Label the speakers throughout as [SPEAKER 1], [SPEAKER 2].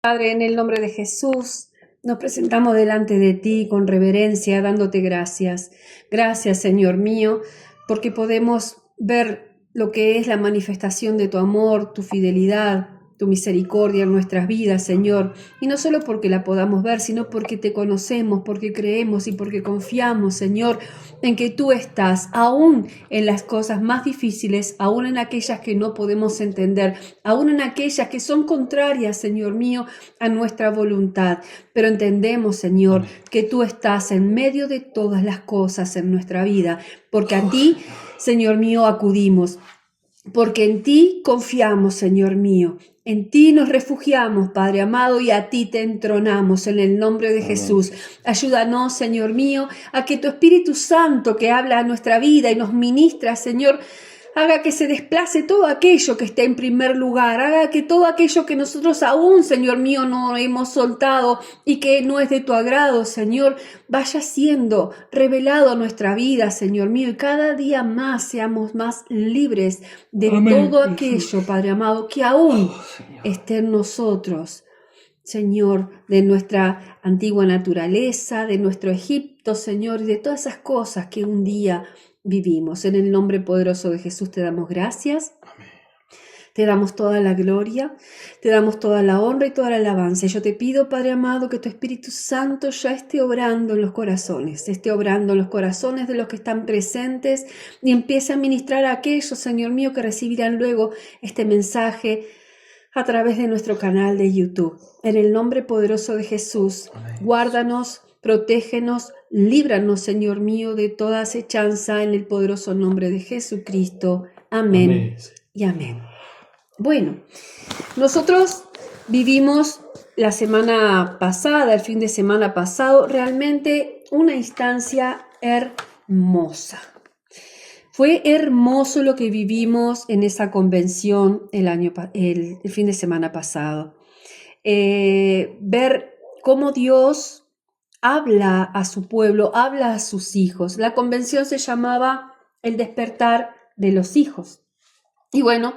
[SPEAKER 1] Padre, en el nombre de Jesús, nos presentamos delante de ti con reverencia, dándote gracias. Gracias, Señor mío, porque podemos ver lo que es la manifestación de tu amor, tu fidelidad, tu misericordia en nuestras vidas, Señor. Y no solo porque la podamos ver, sino porque te conocemos, porque creemos y porque confiamos, Señor, en que tú estás, aún en las cosas más difíciles, aún en aquellas que no podemos entender, aún en aquellas que son contrarias, Señor mío, a nuestra voluntad. Pero entendemos, Señor, que tú estás en medio de todas las cosas en nuestra vida, porque a ti, Señor mío, acudimos. Porque en ti confiamos, Señor mío. En ti nos refugiamos, Padre amado, y a ti te entronamos en el nombre de Jesús. Ayúdanos, Señor mío, a que tu Espíritu Santo que habla a nuestra vida y nos ministra, Señor, haga que se desplace todo aquello que esté en primer lugar, haga que todo aquello que nosotros aún, Señor mío, no hemos soltado y que no es de tu agrado, Señor, vaya siendo revelado a nuestra vida, Señor mío, y cada día más seamos más libres de todo aquello, Padre amado, que aún esté en nosotros. Señor, de nuestra antigua naturaleza, de nuestro Egipto, Señor, y de todas esas cosas que un día vivimos. En el nombre poderoso de Jesús te damos gracias. Amén. Te damos toda la gloria, te damos toda la honra y toda la alabanza. Yo te pido, Padre amado, que tu Espíritu Santo ya esté obrando en los corazones, esté obrando en los corazones de los que están presentes y empiece a ministrar a aquellos, Señor mío, que recibirán luego este mensaje a través de nuestro canal de YouTube. En el nombre poderoso de Jesús, amén. Guárdanos, protégenos, líbranos, Señor mío, de toda acechanza en el poderoso nombre de Jesucristo. Amén, amén. Y amén. Bueno, nosotros vivimos la semana pasada, el fin de semana pasado, realmente una instancia hermosa. Fue hermoso lo que vivimos en esa convención el fin de semana pasado. Ver cómo Dios habla a su pueblo, habla a sus hijos. La convención se llamaba El despertar de los hijos. Y bueno,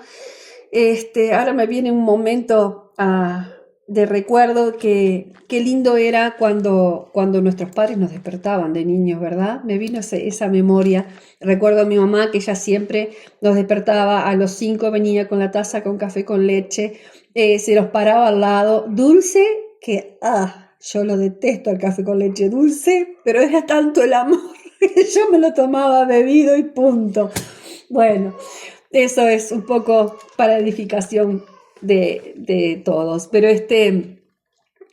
[SPEAKER 1] ahora me viene un momento de recuerdo que qué lindo era cuando nuestros padres nos despertaban de niños, ¿verdad? Me vino esa memoria. Recuerdo a mi mamá que ella siempre nos despertaba a los 5, venía con la taza con café con leche, se los paraba al lado, dulce, que yo lo detesto el café con leche dulce, pero era tanto el amor que yo me lo tomaba bebido y punto. Bueno, eso es un poco para edificación de todos, pero el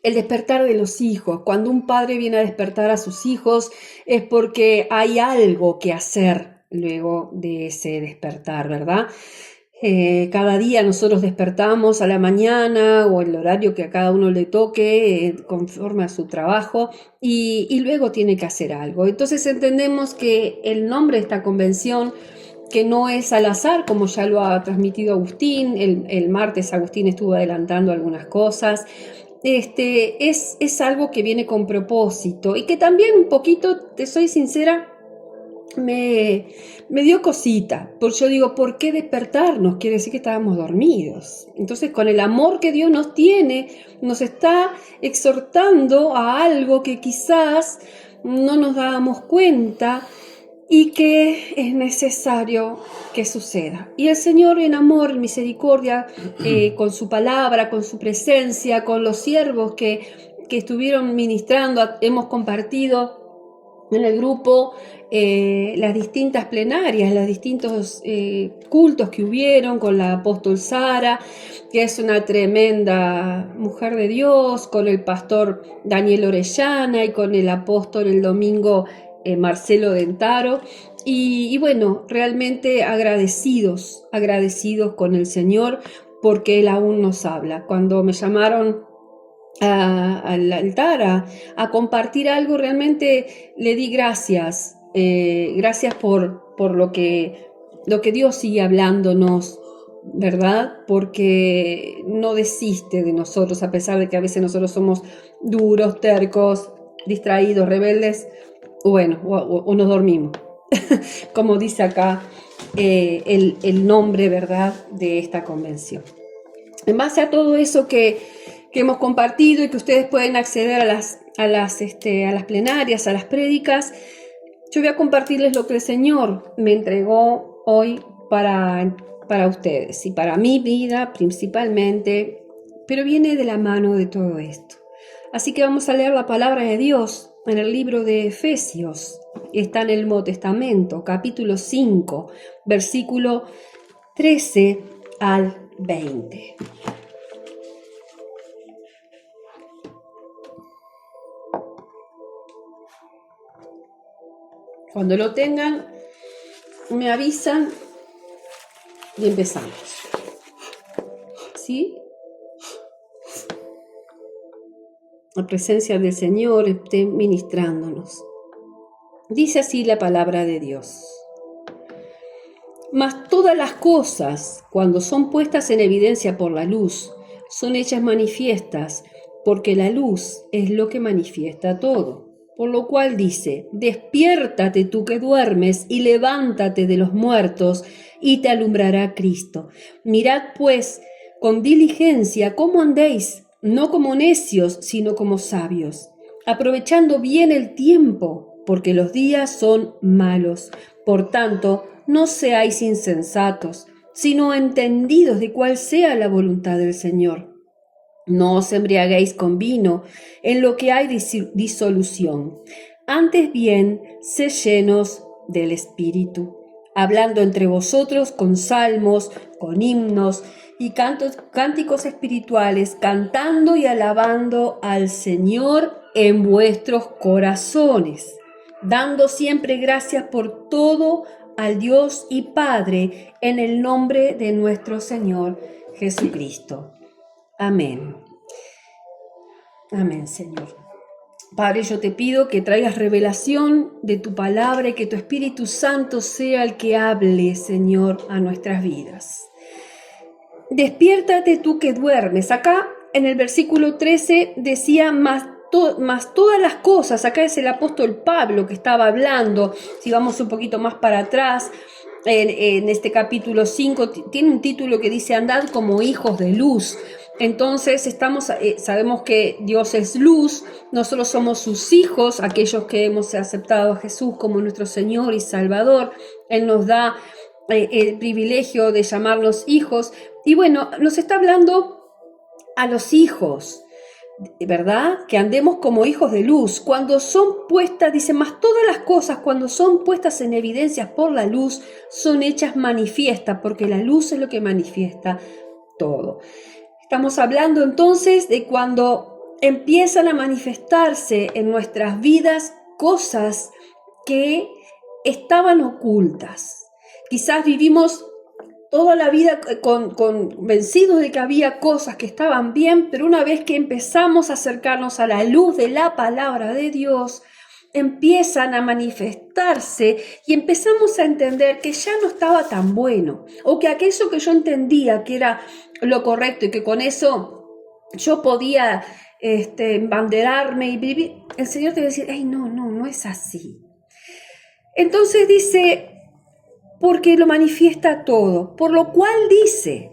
[SPEAKER 1] despertar de los hijos, cuando un padre viene a despertar a sus hijos es porque hay algo que hacer luego de ese despertar, ¿verdad? Cada día nosotros despertamos a la mañana o el horario que a cada uno le toque conforme a su trabajo y luego tiene que hacer algo. Entonces entendemos que el nombre de esta convención, que no es al azar, como ya lo ha transmitido Agustín, el martes Agustín estuvo adelantando algunas cosas, es algo que viene con propósito y que también un poquito, te soy sincera, me dio cosita, porque yo digo, ¿por qué despertarnos? Quiere decir que estábamos dormidos. Entonces, con el amor que Dios nos tiene, nos está exhortando a algo que quizás no nos dábamos cuenta y que es necesario que suceda. Y el Señor en amor, en misericordia, con su palabra, con su presencia, con los siervos que estuvieron ministrando, hemos compartido en el grupo las distintas plenarias, los distintos cultos que hubieron con la apóstol Sara, que es una tremenda mujer de Dios, con el pastor Daniel Orellana y con el apóstol el domingo Marcelo Dentaro. Y bueno, realmente agradecidos con el Señor porque Él aún nos habla. Cuando me llamaron al altar a compartir algo, realmente le di gracias, gracias por lo que Dios sigue hablándonos, ¿verdad? Porque no desiste de nosotros, a pesar de que a veces nosotros somos duros, tercos, distraídos, rebeldes, bueno, o nos dormimos, como dice acá el nombre, ¿verdad?, de esta convención. En base a todo eso que que hemos compartido y que ustedes pueden acceder a las plenarias, a las prédicas. Yo voy a compartirles lo que el Señor me entregó hoy para ustedes y para mi vida principalmente, pero viene de la mano de todo esto. Así que vamos a leer la palabra de Dios en el libro de Efesios. Está en el Nuevo Testamento, capítulo 5, versículo 13 al 20. Cuando lo tengan, me avisan y empezamos. ¿Sí? La presencia del Señor esté ministrándonos. Dice así la palabra de Dios. Mas todas las cosas, cuando son puestas en evidencia por la luz, son hechas manifiestas, porque la luz es lo que manifiesta todo. Por lo cual dice, despiértate tú que duermes y levántate de los muertos y te alumbrará Cristo. Mirad pues con diligencia cómo andéis, no como necios, sino como sabios, aprovechando bien el tiempo, porque los días son malos. Por tanto, no seáis insensatos, sino entendidos de cuál sea la voluntad del Señor. No os embriaguéis con vino, en lo que hay disolución. Antes bien, sed llenos del Espíritu, hablando entre vosotros con salmos, con himnos y cánticos espirituales, cantando y alabando al Señor en vuestros corazones, dando siempre gracias por todo al Dios y Padre, en el nombre de nuestro Señor Jesucristo. Amén. Amén, Señor. Padre, yo te pido que traigas revelación de tu palabra y que tu Espíritu Santo sea el que hable, Señor, a nuestras vidas. Despiértate tú que duermes. Acá en el versículo 13 decía más todas las cosas. Acá es el apóstol Pablo que estaba hablando. Si vamos un poquito más para atrás, en este capítulo 5, tiene un título que dice andad como hijos de luz. Entonces sabemos que Dios es luz, nosotros somos sus hijos, aquellos que hemos aceptado a Jesús como nuestro Señor y Salvador. Él nos da el privilegio de llamarlos hijos. Y bueno, nos está hablando a los hijos, ¿verdad? Que andemos como hijos de luz. Cuando son puestas, dice, más todas las cosas, cuando son puestas en evidencia por la luz, son hechas manifiestas, porque la luz es lo que manifiesta todo. Estamos hablando entonces de cuando empiezan a manifestarse en nuestras vidas cosas que estaban ocultas. Quizás vivimos toda la vida convencidos de que había cosas que estaban bien, pero una vez que empezamos a acercarnos a la luz de la palabra de Dios, empiezan a manifestarse y empezamos a entender que ya no estaba tan bueno, o que aquello que yo entendía que era lo correcto y que con eso yo podía embanderarme y vivir, el Señor te va a decir, hey, no es así. Entonces dice, porque lo manifiesta todo, por lo cual dice,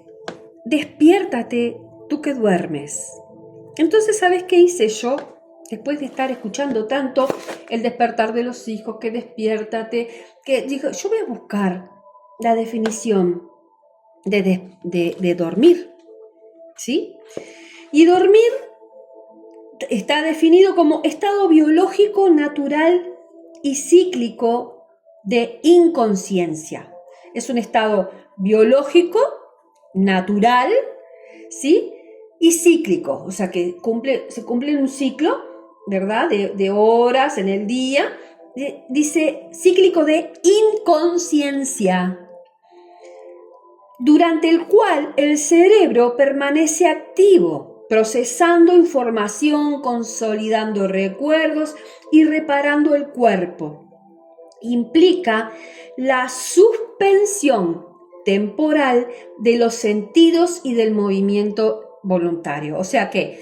[SPEAKER 1] despiértate tú que duermes. Entonces, ¿sabes qué hice yo? Después de estar escuchando tanto el despertar de los hijos, que despiértate, que digo, yo voy a buscar la definición de dormir, ¿sí? Y dormir está definido como estado biológico, natural y cíclico de inconsciencia. Es un estado biológico, natural, ¿sí? Y cíclico, o sea que se cumple un ciclo, ¿verdad? De horas en el día. Dice cíclico de inconsciencia, durante el cual el cerebro permanece activo, procesando información, consolidando recuerdos y reparando el cuerpo. Implica la suspensión temporal de los sentidos y del movimiento voluntario. O sea que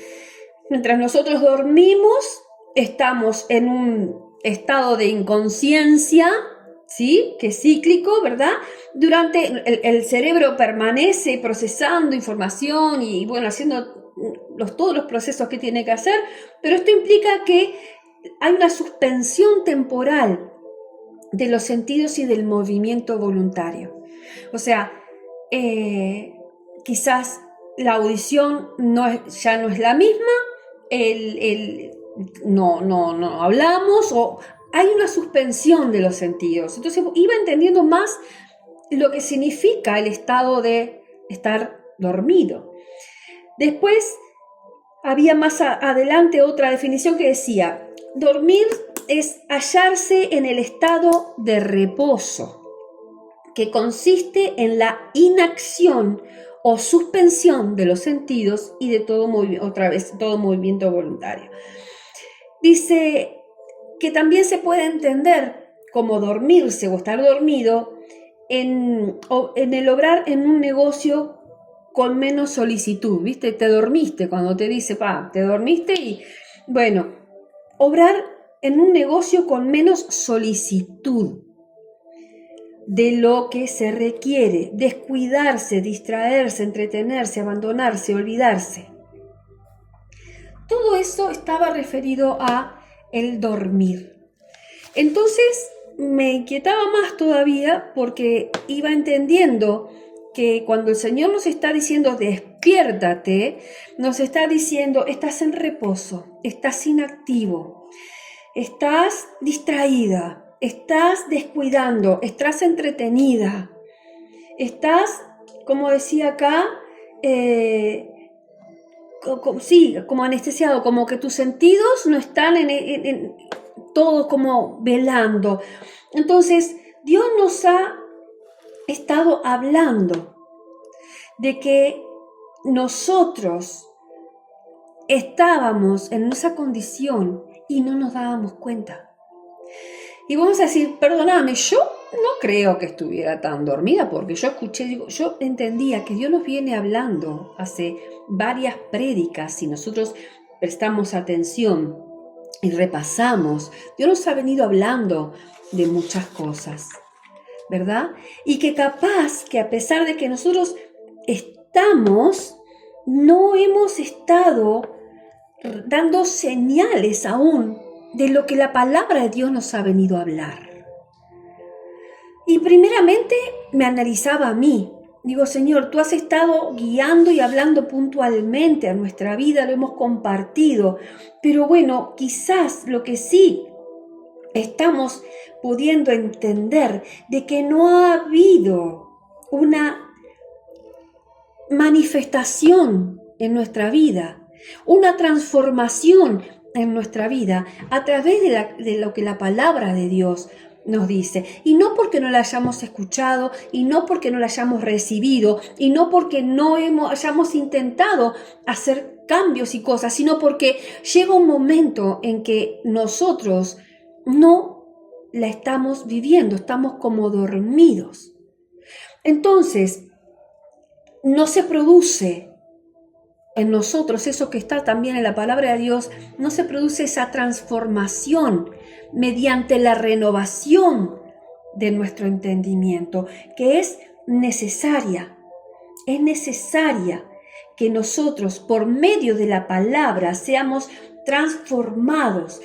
[SPEAKER 1] mientras nosotros dormimos, estamos en un estado de inconsciencia, ¿sí? Que es cíclico, ¿verdad? Durante el cerebro permanece procesando información y bueno, haciendo todos los procesos que tiene que hacer, pero esto implica que hay una suspensión temporal de los sentidos y del movimiento voluntario. O sea, quizás la audición ya no es la misma, no hablamos, o hay una suspensión de los sentidos. Entonces iba entendiendo más lo que significa el estado de estar dormido. Después había más adelante otra definición que decía: dormir es hallarse en el estado de reposo, que consiste en la inacción o suspensión de los sentidos y de todo movimiento voluntario. Dice que también se puede entender como dormirse o estar dormido en el obrar en un negocio con menos solicitud, ¿viste? Te dormiste, cuando te dice, te dormiste, y bueno, obrar en un negocio con menos solicitud de lo que se requiere, descuidarse, distraerse, entretenerse, abandonarse, olvidarse. Todo eso estaba referido a el dormir. Entonces me inquietaba más todavía, porque iba entendiendo que cuando el Señor nos está diciendo despiértate, nos está diciendo estás en reposo, estás inactivo, estás distraída, estás descuidando, estás entretenida, estás, como decía acá, como anestesiado, como que tus sentidos no están en todo como velando. Entonces, Dios nos ha estado hablando de que nosotros estábamos en esa condición y no nos dábamos cuenta. Y vamos a decir, perdóname, yo no creo que estuviera tan dormida, porque yo entendía que Dios nos viene hablando hace varias prédicas, y nosotros prestamos atención y repasamos, Dios nos ha venido hablando de muchas cosas, ¿verdad? Y que capaz que a pesar de que nosotros no hemos estado dando señales aún de lo que la palabra de Dios nos ha venido a hablar. Y primeramente me analizaba a mí. Digo, Señor, tú has estado guiando y hablando puntualmente a nuestra vida, lo hemos compartido, pero bueno, quizás lo que sí estamos pudiendo entender de que no ha habido una manifestación en nuestra vida, una transformación en nuestra vida a través de lo que la palabra de Dios nos dice, y no porque no la hayamos escuchado, y no porque no la hayamos recibido, y no porque no hayamos intentado hacer cambios y cosas, sino porque llega un momento en que nosotros no la estamos viviendo, estamos como dormidos. Entonces, no se produce en nosotros eso que está también en la palabra de Dios, no se produce esa transformación mediante la renovación de nuestro entendimiento, que es necesaria que nosotros por medio de la palabra seamos transformados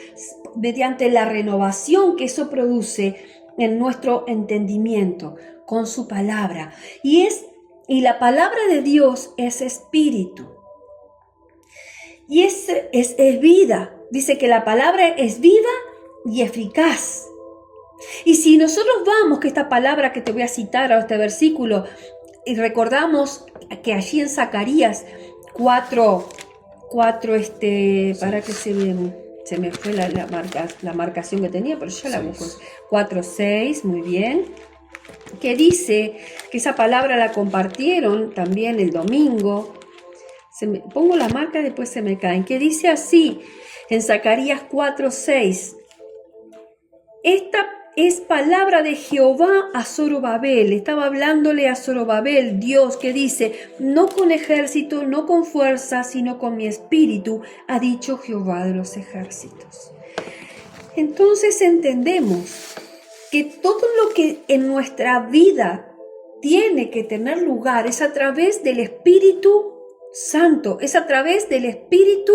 [SPEAKER 1] mediante la renovación que eso produce en nuestro entendimiento con su palabra. Y la palabra de Dios es espíritu. Y es vida. Dice que la palabra es viva y eficaz. Y si nosotros vamos, que esta palabra que te voy a citar a este versículo, y recordamos que allí en Zacarías 4, para que se me fue la marcación que tenía, pero ya la busco. 4:6, muy bien. Que dice que esa palabra la compartieron también el domingo. Pongo la marca y después se me caen. Que dice así en Zacarías 4:6. Esta es palabra de Jehová a Zorobabel. Estaba hablándole a Zorobabel, Dios, que dice: no con ejército, no con fuerza, sino con mi espíritu, ha dicho Jehová de los ejércitos. Entonces entendemos que todo lo que en nuestra vida tiene que tener lugar es a través del Espíritu Santo, es a través del Espíritu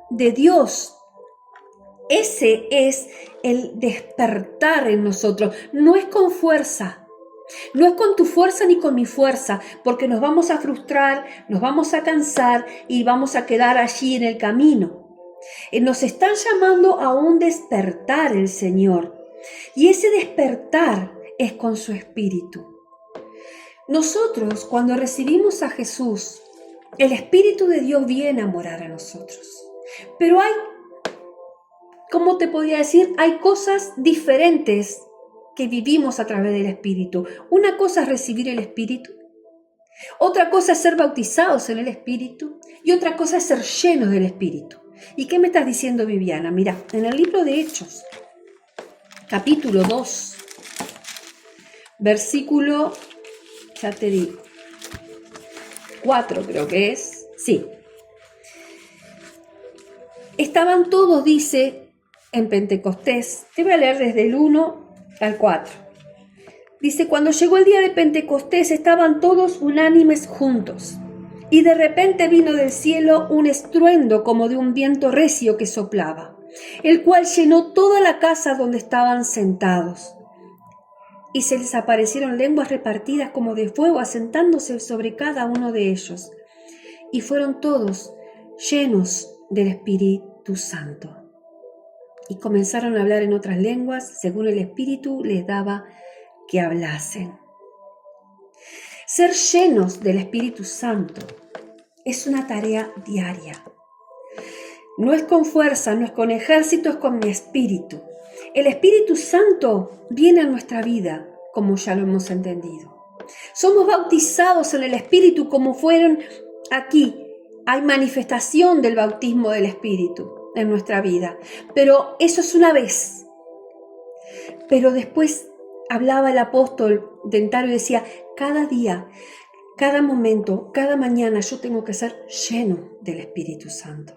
[SPEAKER 1] de Dios. Ese es el despertar en nosotros. No es con fuerza, no es con tu fuerza ni con mi fuerza, porque nos vamos a frustrar, nos vamos a cansar y vamos a quedar allí en el camino. Nos están llamando a un despertar el Señor, y ese despertar es con su Espíritu. Nosotros, cuando recibimos a Jesús, el Espíritu de Dios viene a morar a nosotros. Pero hay, ¿cómo te podría decir? Hay cosas diferentes que vivimos a través del Espíritu. Una cosa es recibir el Espíritu, otra cosa es ser bautizados en el Espíritu y otra cosa es ser llenos del Espíritu. ¿Y qué me estás diciendo, Viviana? Mira, en el libro de Hechos, capítulo 2, versículo, ya te digo, 4 creo que es, sí. Estaban todos, dice, en Pentecostés. Te voy a leer desde el 1 al 4. Dice, cuando llegó el día de Pentecostés, estaban todos unánimes juntos. Y de repente vino del cielo un estruendo como de un viento recio que soplaba, el cual llenó toda la casa donde estaban sentados. Y se les aparecieron lenguas repartidas como de fuego, asentándose sobre cada uno de ellos. Y fueron todos llenos del Espíritu Santo. Y comenzaron a hablar en otras lenguas, según el Espíritu les daba que hablasen. Ser llenos del Espíritu Santo es una tarea diaria. No es con fuerza, no es con ejército, es con mi espíritu. El Espíritu Santo viene a nuestra vida, como ya lo hemos entendido. Somos bautizados en el Espíritu como fueron aquí. Hay manifestación del bautismo del Espíritu en nuestra vida, pero eso es una vez. Pero después hablaba el apóstol Dentario y decía, cada día, cada momento, cada mañana yo tengo que ser lleno del Espíritu Santo.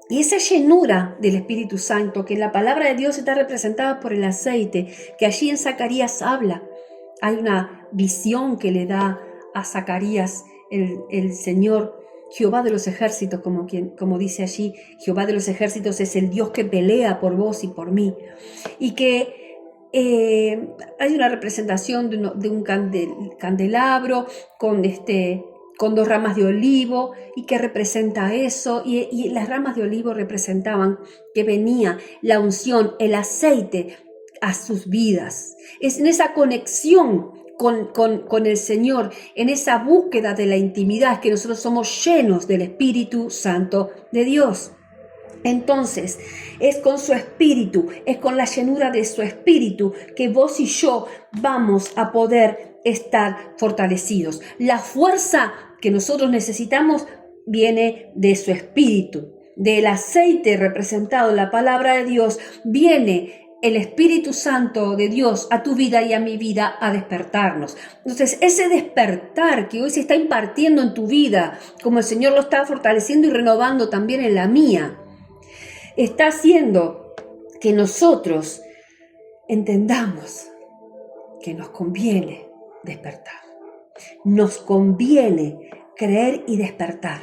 [SPEAKER 1] Y esa llenura del Espíritu Santo, que en la palabra de Dios está representada por el aceite, que allí en Zacarías habla. Hay una visión que le da a Zacarías el Señor, Jehová de los ejércitos, como dice allí, Jehová de los ejércitos es el Dios que pelea por vos y por mí. Y que hay una representación de un candelabro con 2 ramas de olivo y que representa eso, y las ramas de olivo representaban que venía la unción, el aceite a sus vidas. Es en esa conexión con el Señor, en esa búsqueda de la intimidad que nosotros somos llenos del Espíritu Santo de Dios. Entonces, es con su Espíritu, es con la llenura de su Espíritu que vos y yo vamos a poder estar fortalecidos. La fuerza que nosotros necesitamos viene de su Espíritu. Del aceite representado en la palabra de Dios viene el Espíritu Santo de Dios a tu vida y a mi vida a despertarnos. Entonces, ese despertar que hoy se está impartiendo en tu vida, como el Señor lo está fortaleciendo y renovando también en la mía, está haciendo que nosotros entendamos que nos conviene despertar. Nos conviene creer y despertar.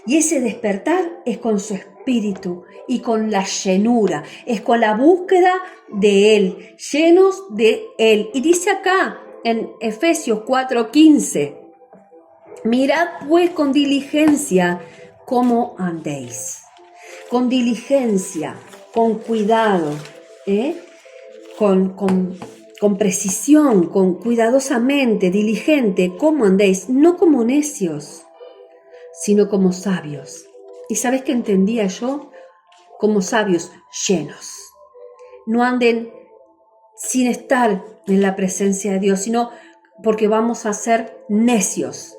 [SPEAKER 1] Y ese despertar es con su Espíritu y con la llenura, es con la búsqueda de Él, llenos de Él. Y dice acá en Efesios 4:15, mirad pues con diligencia cómo andéis. Con diligencia, con cuidado, con precisión, con cuidadosamente, diligente, ¿cómo andéis? No como necios, sino como sabios. ¿Y sabes qué entendía yo? Como sabios llenos. No anden sin estar en la presencia de Dios, sino porque vamos a ser necios.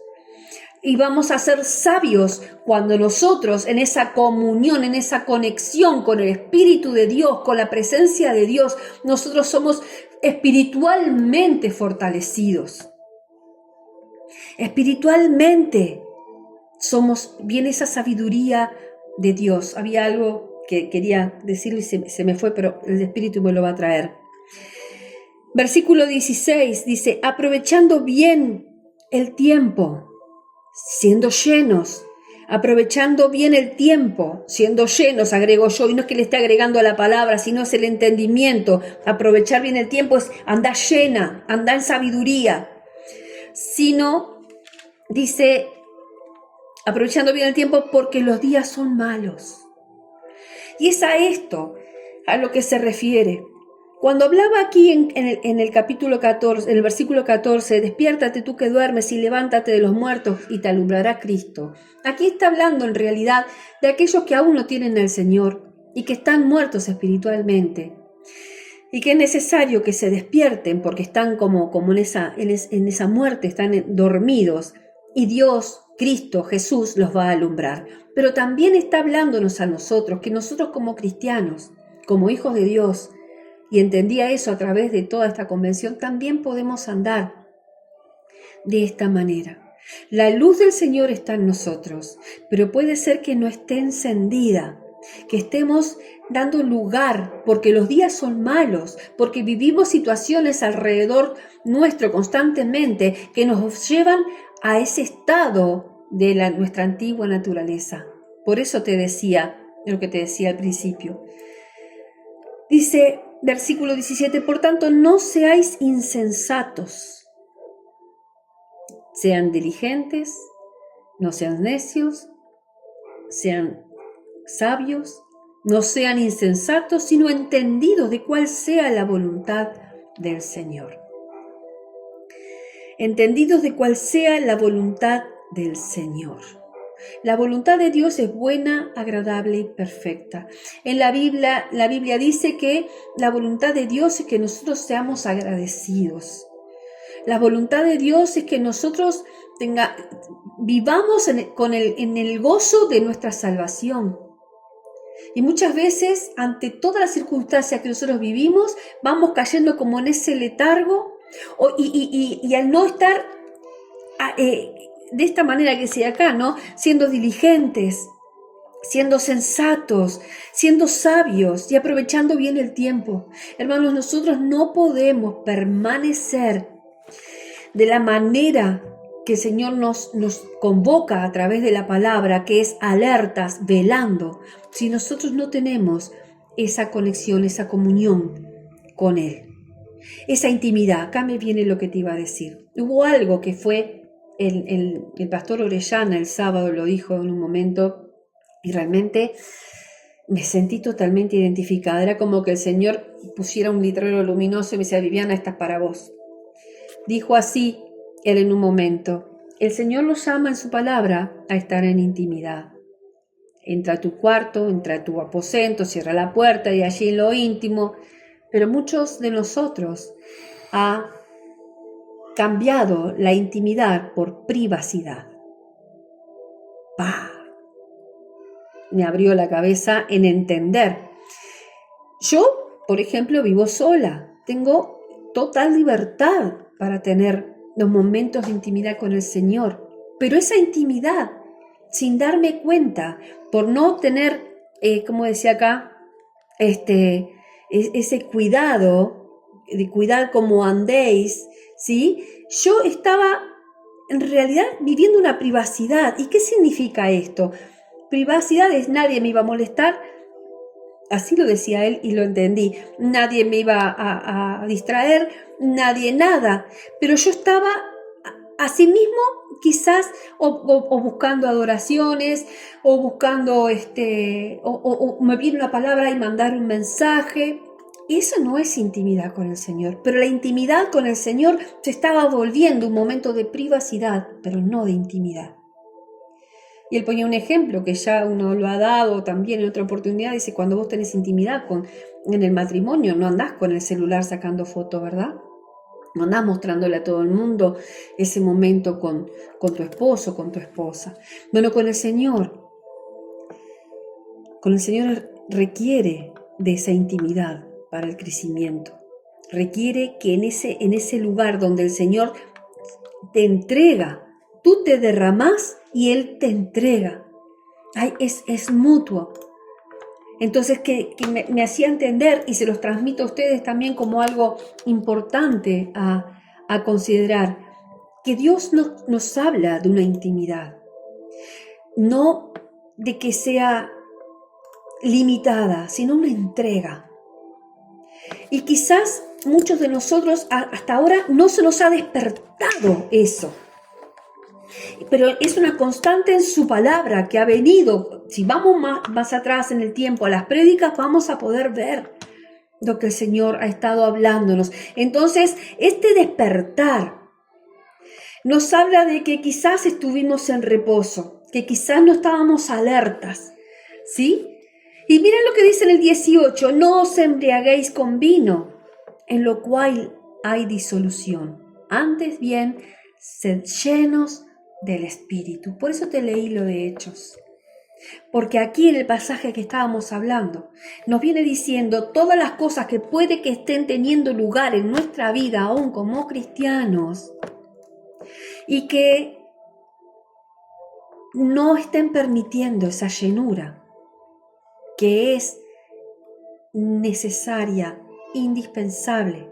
[SPEAKER 1] Y vamos a ser sabios cuando nosotros en esa comunión, en esa conexión con el Espíritu de Dios, con la presencia de Dios, nosotros somos espiritualmente fortalecidos. Espiritualmente viene esa sabiduría de Dios. Había algo que quería decirlo y se me fue, pero el Espíritu me lo va a traer. Versículo 16 dice, aprovechando bien el tiempo, siendo llenos, aprovechando bien el tiempo, siendo llenos, agrego yo, y no es que le esté agregando a la palabra, sino es el entendimiento. Aprovechar bien el tiempo es andar llena, andar en sabiduría. Sino, dice, aprovechando bien el tiempo porque los días son malos. Y es a esto a lo que se refiere. Cuando hablaba aquí en el capítulo 14, en el versículo 14, despiértate tú que duermes y levántate de los muertos y te alumbrará Cristo. Aquí está hablando en realidad de aquellos que aún no tienen al Señor y que están muertos espiritualmente. Y que es necesario que se despierten porque están como en esa muerte, están dormidos. Y Dios, Cristo, Jesús los va a alumbrar. Pero también está hablándonos a nosotros, que nosotros como cristianos, como hijos de Dios, y entendía eso a través de toda esta convención, también podemos andar de esta manera. La luz del Señor está en nosotros, pero puede ser que no esté encendida, que estemos dando lugar, porque los días son malos, porque vivimos situaciones alrededor nuestro constantemente que nos llevan a ese estado de nuestra antigua naturaleza. Por eso te decía lo que te decía al principio. Dice, versículo 17, por tanto, no seáis insensatos, sean diligentes, no sean necios, sean sabios, no sean insensatos, sino entendidos de cuál sea la voluntad del Señor. Entendidos de cuál sea la voluntad del Señor. La voluntad de Dios es buena, agradable y perfecta. En la Biblia dice que la voluntad de Dios es que nosotros seamos agradecidos. La voluntad de Dios es que nosotros vivamos en el gozo de nuestra salvación. Y muchas veces, ante todas las circunstancias que nosotros vivimos, vamos cayendo como en ese letargo y al no estar de esta manera que decía acá, ¿no? Siendo diligentes, siendo sensatos, siendo sabios y aprovechando bien el tiempo. Hermanos, nosotros no podemos permanecer de la manera que el Señor nos convoca a través de la palabra, que es alertas, velando, si nosotros no tenemos esa conexión, esa comunión con Él, esa intimidad. Acá me viene lo que te iba a decir. Hubo algo que fue, el pastor Orellana el sábado lo dijo en un momento, y realmente me sentí totalmente identificada. Era como que el Señor pusiera un letrero luminoso y me decía, Viviana, esta es para vos. Dijo así él en un momento, el Señor nos llama en su palabra a estar en intimidad. Entra a tu cuarto, entra a tu aposento, cierra la puerta y allí en lo íntimo. Pero muchos de nosotros ha cambiado la intimidad por privacidad. ¡Pah! Me abrió la cabeza en entender. Yo, por ejemplo, vivo sola. Tengo total libertad para tener los momentos de intimidad con el Señor. Pero esa intimidad, sin darme cuenta, por no tener, como decía acá, ese cuidado, de cuidar cómo andéis, ¿sí? Yo estaba en realidad viviendo una privacidad. ¿Y qué significa esto? Privacidad es nadie me iba a molestar, así lo decía él y lo entendí. Nadie me iba a distraer, nadie nada. Pero yo estaba así mismo quizás o buscando adoraciones o buscando o me viene una palabra y mandar un mensaje. Y eso no es intimidad con el Señor. Pero la intimidad con el Señor se estaba volviendo un momento de privacidad, pero no de intimidad. Y él ponía un ejemplo que ya uno lo ha dado también en otra oportunidad. Dice, cuando vos tenés intimidad en el matrimonio, no andás con el celular sacando fotos, ¿verdad? No andás mostrándole a todo el mundo ese momento con tu esposo, con tu esposa. Bueno, con el Señor requiere de esa intimidad para el crecimiento. Requiere que en ese lugar donde el Señor te entrega, tú te derramás y Él te entrega. Es mutuo. Entonces, que me hacía entender, y se los transmito a ustedes también como algo importante a considerar. que Dios nos habla de una intimidad, no de que sea limitada, sino una entrega. Y quizás muchos de nosotros hasta ahora no se nos ha despertado eso. Pero es una constante en su palabra que ha venido. Si vamos más atrás en el tiempo a las prédicas, vamos a poder ver lo que el Señor ha estado hablándonos. Entonces, este despertar nos habla de que quizás estuvimos en reposo, que quizás no estábamos alertas, ¿sí? Y miren lo que dice en el 18, no os embriaguéis con vino, en lo cual hay disolución. Antes bien, sed llenos del Espíritu. Por eso te leí lo de Hechos. Porque aquí en el pasaje que estábamos hablando, nos viene diciendo todas las cosas que puede que estén teniendo lugar en nuestra vida aún como cristianos y que no estén permitiendo esa llenura que es necesaria, indispensable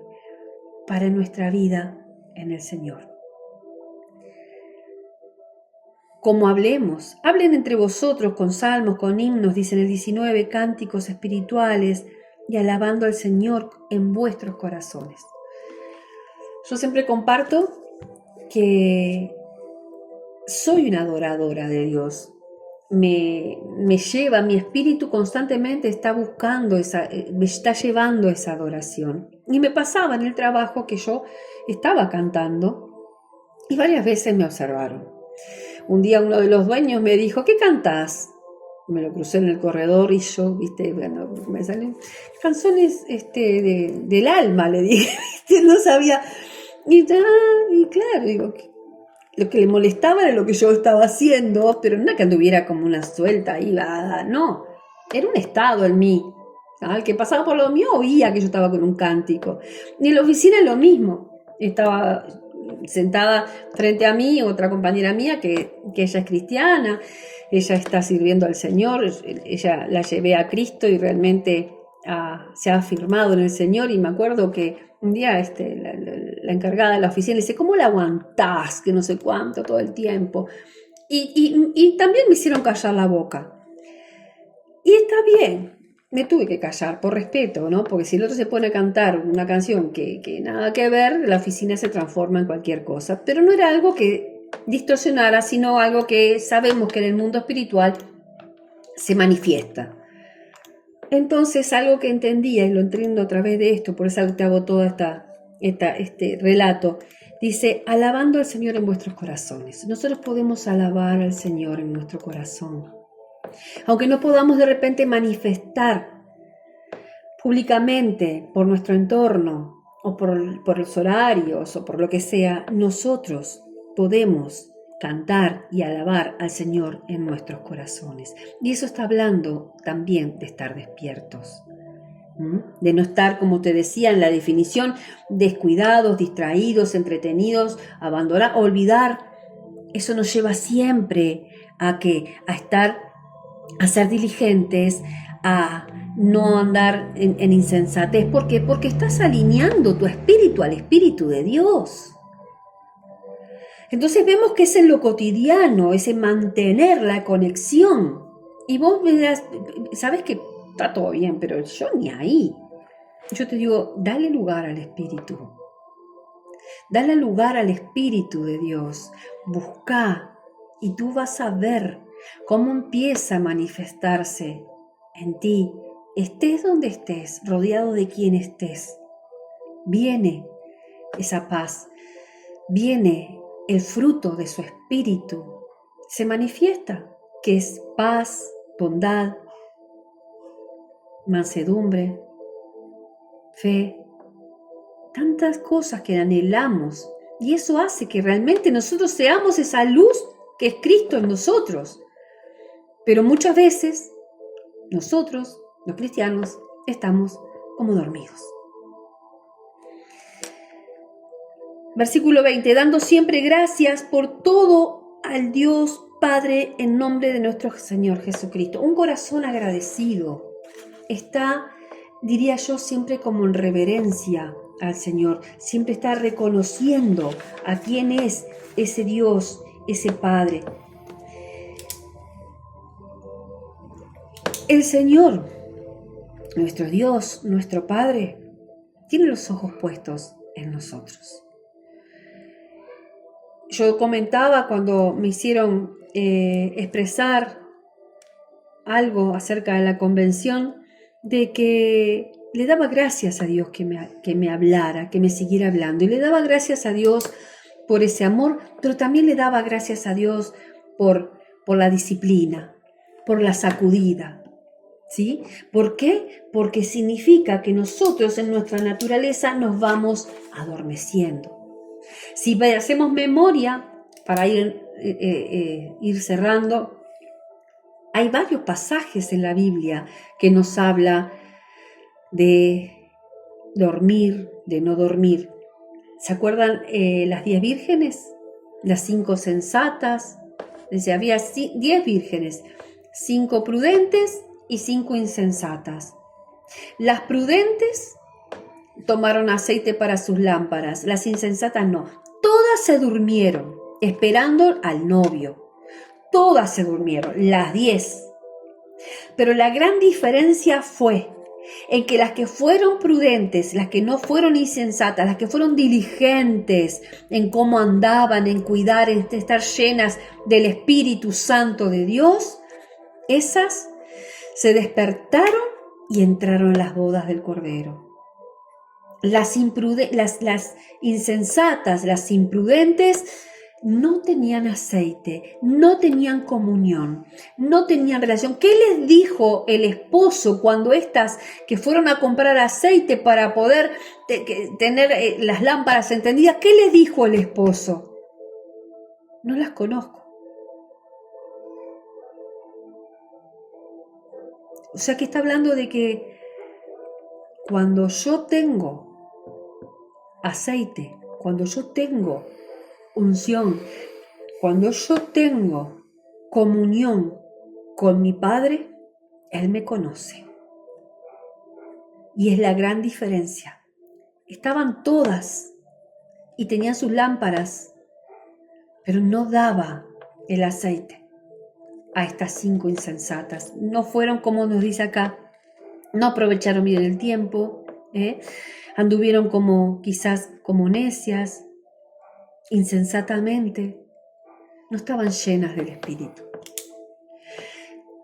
[SPEAKER 1] para nuestra vida en el Señor. Como hablemos, hablen entre vosotros con salmos, con himnos, dice en el 19, cánticos espirituales y alabando al Señor en vuestros corazones. Yo siempre comparto que soy una adoradora de Dios. Me lleva, mi espíritu constantemente está buscando me está llevando esa adoración. Y me pasaba en el trabajo que yo estaba cantando y varias veces me observaron. Un día uno de los dueños me dijo, ¿qué cantás? Me lo crucé en el corredor y yo, bueno, me salen canciones del alma, le dije, no sabía. Y claro, digo, lo que le molestaba era lo que yo estaba haciendo, pero no era que anduviera como una suelta ahí, no, era un estado en mí. El que pasaba por lo mío oía que yo estaba con un cántico. Y en la oficina lo mismo, estaba sentada frente a mí otra compañera mía que ella es cristiana, ella está sirviendo al Señor, ella la llevé a Cristo y realmente se ha afirmado en el Señor. Y me acuerdo que un día la encargada de la oficina le dice, ¿cómo la aguantás? Que no sé cuánto todo el tiempo. Y también me hicieron callar la boca. Y está bien, me tuve que callar por respeto, ¿no? Porque si el otro se pone a cantar una canción que nada que ver, la oficina se transforma en cualquier cosa. Pero no era algo que distorsionara, sino algo que sabemos que en el mundo espiritual se manifiesta. Entonces, algo que entendía, y lo entiendo a través de esto, por eso te hago todo este relato, dice, alabando al Señor en vuestros corazones. Nosotros podemos alabar al Señor en nuestro corazón. Aunque no podamos de repente manifestar públicamente por nuestro entorno o por los horarios o por lo que sea, nosotros podemos cantar y alabar al Señor en nuestros corazones. Y eso está hablando también de estar despiertos, de no estar, como te decía en la definición, descuidados, distraídos, entretenidos, abandonar, olvidar. Eso nos lleva siempre a ser diligentes, a no andar en insensatez. ¿Por qué? Porque estás alineando tu espíritu al Espíritu de Dios. Entonces vemos que es en lo cotidiano, es en mantener la conexión. Y vos me dirás, sabes que está todo bien, pero yo ni ahí. Yo te digo, dale lugar al Espíritu. Dale lugar al Espíritu de Dios. Busca y tú vas a ver cómo empieza a manifestarse en ti. Estés donde estés, rodeado de quien estés. Viene esa paz, viene el fruto de su espíritu. Se manifiesta, que es paz, bondad, mansedumbre, fe, tantas cosas que anhelamos. Y eso hace que realmente nosotros seamos esa luz que es Cristo en nosotros. Pero muchas veces nosotros, los cristianos, estamos como dormidos. Versículo 20, dando siempre gracias por todo al Dios Padre en nombre de nuestro Señor Jesucristo. Un corazón agradecido está, diría yo, siempre como en reverencia al Señor, siempre está reconociendo a quién es ese Dios, ese Padre. El Señor, nuestro Dios, nuestro Padre, tiene los ojos puestos en nosotros. Yo comentaba cuando me hicieron expresar algo acerca de la convención, de que le daba gracias a Dios que me hablara, que me siguiera hablando, y le daba gracias a Dios por ese amor, pero también le daba gracias a Dios por la disciplina, por la sacudida, ¿sí? ¿Por qué? Porque significa que nosotros en nuestra naturaleza nos vamos adormeciendo. Si hacemos memoria, para ir cerrando, hay varios pasajes en la Biblia que nos habla de dormir, de no dormir. ¿Se acuerdan las 10 vírgenes? Las 5 sensatas. Decía, había 10 vírgenes, 5 prudentes y 5 insensatas. Las prudentes tomaron aceite para sus lámparas, las insensatas no. Todas se durmieron esperando al novio. Todas se durmieron, las 10. Pero la gran diferencia fue en que las que fueron prudentes, las que no fueron insensatas, las que fueron diligentes en cómo andaban, en cuidar, en estar llenas del Espíritu Santo de Dios, esas se despertaron y entraron a las bodas del Cordero. Las insensatas, las imprudentes, no tenían aceite, no tenían comunión, no tenían relación. ¿Qué les dijo el esposo cuando estas que fueron a comprar aceite para poder tener las lámparas encendidas? ¿Qué les dijo el esposo? No las conozco. O sea que está hablando de que cuando yo tengo aceite, cuando yo tengo unción, cuando yo tengo comunión con mi Padre, Él me conoce. Y es la gran diferencia. Estaban todas y tenían sus lámparas, pero no daba el aceite a estas 5 insensatas. No fueron, como nos dice acá, no aprovecharon bien el tiempo, anduvieron quizás como necias, insensatamente, no estaban llenas del Espíritu.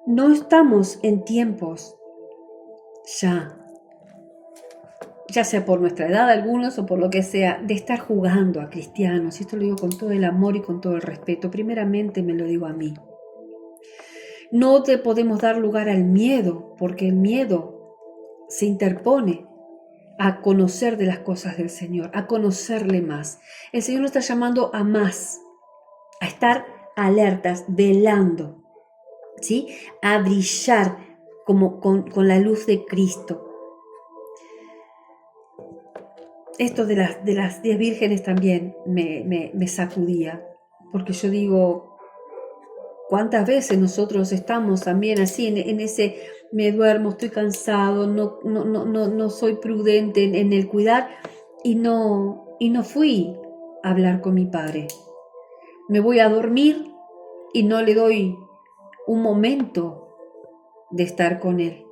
[SPEAKER 1] No estamos en tiempos ya sea por nuestra edad algunos o por lo que sea, de estar jugando a cristianos. Y esto lo digo con todo el amor y con todo el respeto. Primeramente me lo digo a mí. No te podemos dar lugar al miedo, porque el miedo se interpone a conocer de las cosas del Señor, a conocerle más. El Señor nos está llamando a más, a estar alertas, velando, ¿sí? A brillar como con la luz de Cristo. Esto de las 10 vírgenes también me sacudía, porque yo digo, ¿cuántas veces nosotros estamos también así en ese me duermo, estoy cansado, no soy prudente en el cuidar y no fui a hablar con mi Padre? Me voy a dormir y no le doy un momento de estar con Él.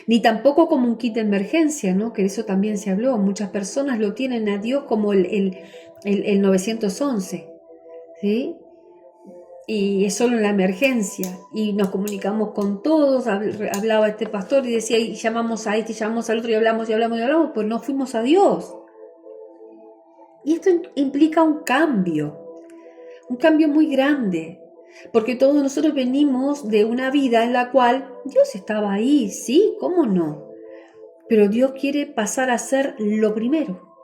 [SPEAKER 1] Ni tampoco como un kit de emergencia, ¿no? Que de eso también se habló. Muchas personas lo tienen a Dios como el 911, ¿sí? Y es solo en la emergencia. Y nos comunicamos con todos. Hablaba este pastor y decía, y llamamos a este, y llamamos al otro, y hablamos, pues no fuimos a Dios. Y esto implica un cambio muy grande. Porque todos nosotros venimos de una vida en la cual Dios estaba ahí, sí, ¿cómo no? Pero Dios quiere pasar a ser lo primero.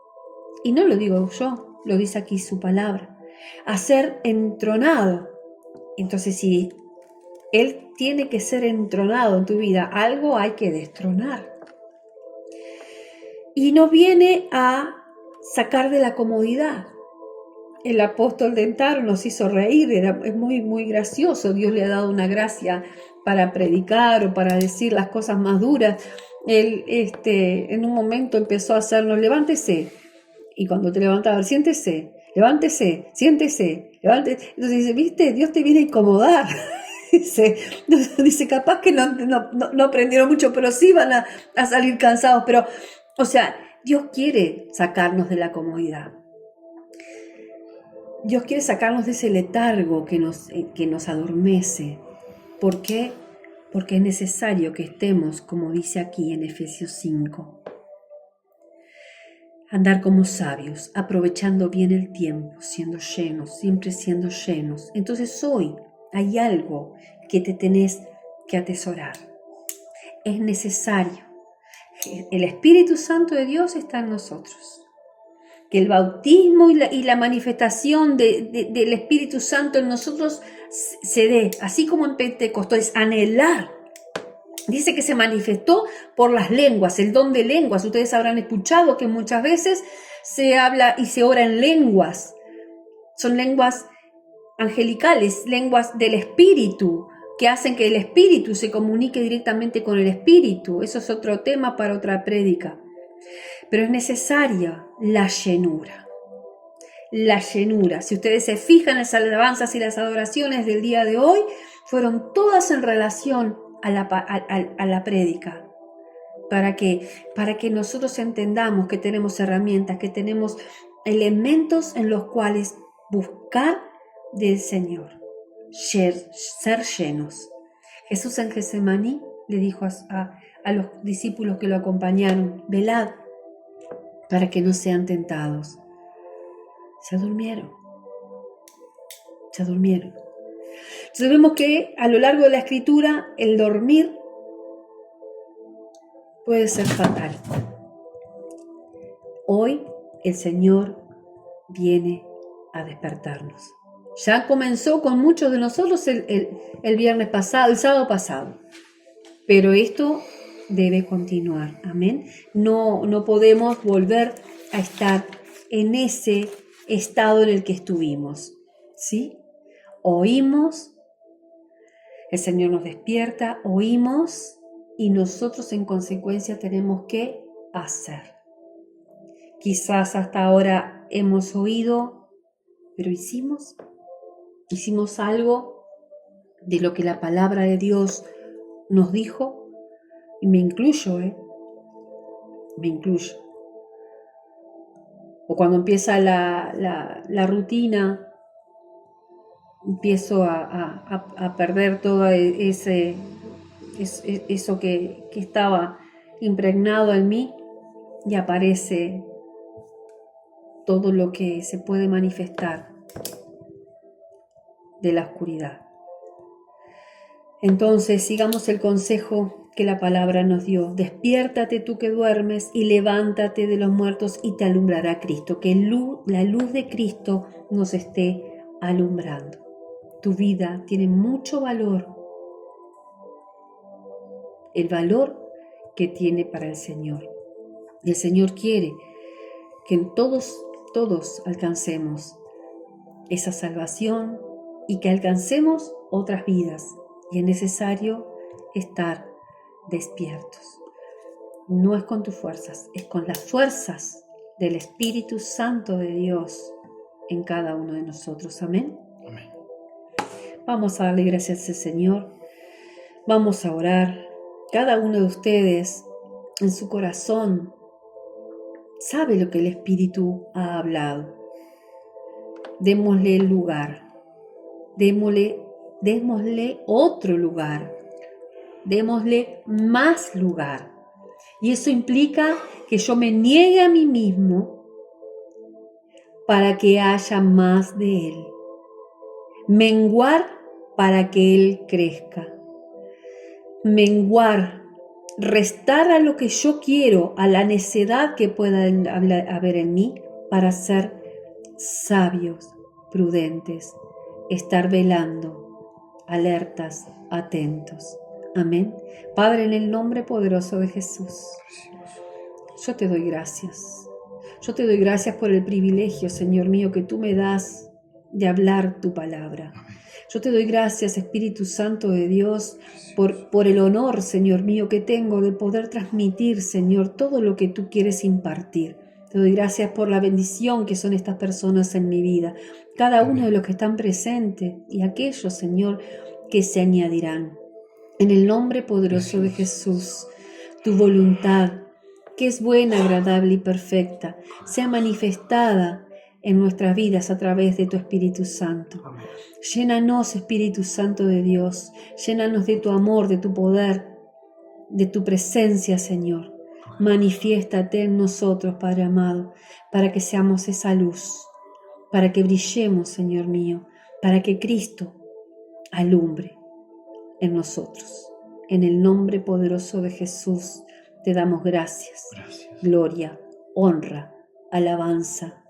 [SPEAKER 1] Y no lo digo yo, lo dice aquí su palabra. A ser entronado. Entonces, si Él tiene que ser entronado en tu vida, algo hay que destronar. Y nos viene a sacar de la comodidad. El apóstol Dentaro nos hizo reír, es muy, muy gracioso. Dios le ha dado una gracia para predicar o para decir las cosas más duras. Él en un momento empezó a hacernos, levántese. Y cuando te levantaba, siéntese, levántese, siéntese, levántese. Entonces dice, viste, Dios te viene a incomodar. dice, capaz que no aprendieron mucho, pero sí van a salir cansados. Pero, o sea, Dios quiere sacarnos de la comodidad. Dios quiere sacarnos de ese letargo que nos adormece. ¿Por qué? Porque es necesario que estemos, como dice aquí en Efesios 5, andar como sabios, aprovechando bien el tiempo, siendo llenos, siempre siendo llenos. Entonces hoy hay algo que te tenés que atesorar. Es necesario. El Espíritu Santo de Dios está en nosotros. Que el bautismo y la manifestación del Espíritu Santo en nosotros se dé, así como en Pentecostés, anhelar. Dice que se manifestó por las lenguas, el don de lenguas. Ustedes habrán escuchado que muchas veces se habla y se ora en lenguas. Son lenguas angelicales, lenguas del Espíritu, que hacen que el Espíritu se comunique directamente con el Espíritu. Eso es otro tema para otra prédica. Pero es necesaria la llenura. La llenura. Si ustedes se fijan, las alabanzas y las adoraciones del día de hoy fueron todas en relación a la prédica. Para que nosotros entendamos que tenemos herramientas, que tenemos elementos en los cuales buscar del Señor, ser llenos. Jesús en Getsemaní le dijo a los discípulos que lo acompañaron, velad para que no sean tentados. Se durmieron. Entonces vemos que a lo largo de la Escritura el dormir puede ser fatal. Hoy el Señor viene a despertarnos. Ya comenzó con muchos de nosotros el viernes pasado, el sábado pasado. Pero esto debe continuar. Amén. No podemos volver a estar en ese estado en el que estuvimos. ¿Sí? Oímos, el Señor nos despierta, oímos y nosotros en consecuencia tenemos que hacer. Quizás hasta ahora hemos oído, pero hicimos algo de lo que la palabra de Dios nos dijo, y me incluyo. O cuando empieza la rutina, empiezo a perder todo eso que estaba impregnado en mí, y aparece todo lo que se puede manifestar de la oscuridad. Entonces sigamos el consejo que la palabra nos dio. Despiértate tú que duermes y levántate de los muertos y te alumbrará Cristo. Que la luz de Cristo nos esté alumbrando. Tu vida tiene mucho valor. El valor que tiene para el Señor. Y el Señor quiere que todos alcancemos esa salvación y que alcancemos otras vidas. Y es necesario estar despiertos. No es con tus fuerzas, es con las fuerzas del Espíritu Santo de Dios en cada uno de nosotros. Amén.
[SPEAKER 2] Amén.
[SPEAKER 1] Vamos a darle gracias al Señor. Vamos a orar. Cada uno de ustedes en su corazón sabe lo que el Espíritu ha hablado. Démosle el lugar. Démosle otro lugar. Démosle más lugar. Y eso implica que yo me niegue a mí mismo para que haya más de Él. Menguar para que Él crezca. Menguar, restar a lo que yo quiero, a la necedad que pueda haber en mí, para ser sabios, prudentes, estar velando, alertas, atentos. Amén. Padre, en el nombre poderoso de Jesús, yo te doy gracias. Yo te doy gracias por el privilegio, Señor mío, que tú me das de hablar tu palabra. Yo te doy gracias, Espíritu Santo de Dios, por el honor, Señor mío, que tengo de poder transmitir, Señor, todo lo que tú quieres impartir. Te doy gracias por la bendición que son estas personas en mi vida, cada uno de los que están presentes y aquellos, Señor, que se añadirán. En el nombre poderoso de Jesús, tu voluntad, que es buena, agradable y perfecta, sea manifestada en nuestras vidas a través de tu Espíritu Santo. Llénanos, Espíritu Santo de Dios, llénanos de tu amor, de tu poder, de tu presencia, Señor. Manifiéstate en nosotros, Padre amado, para que seamos esa luz, para que brillemos, Señor mío, para que Cristo alumbre en nosotros. En el nombre poderoso de Jesús te damos gracias, gloria, honra, alabanza,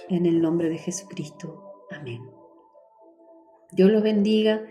[SPEAKER 1] en el nombre de Jesucristo. Amén. Dios los bendiga.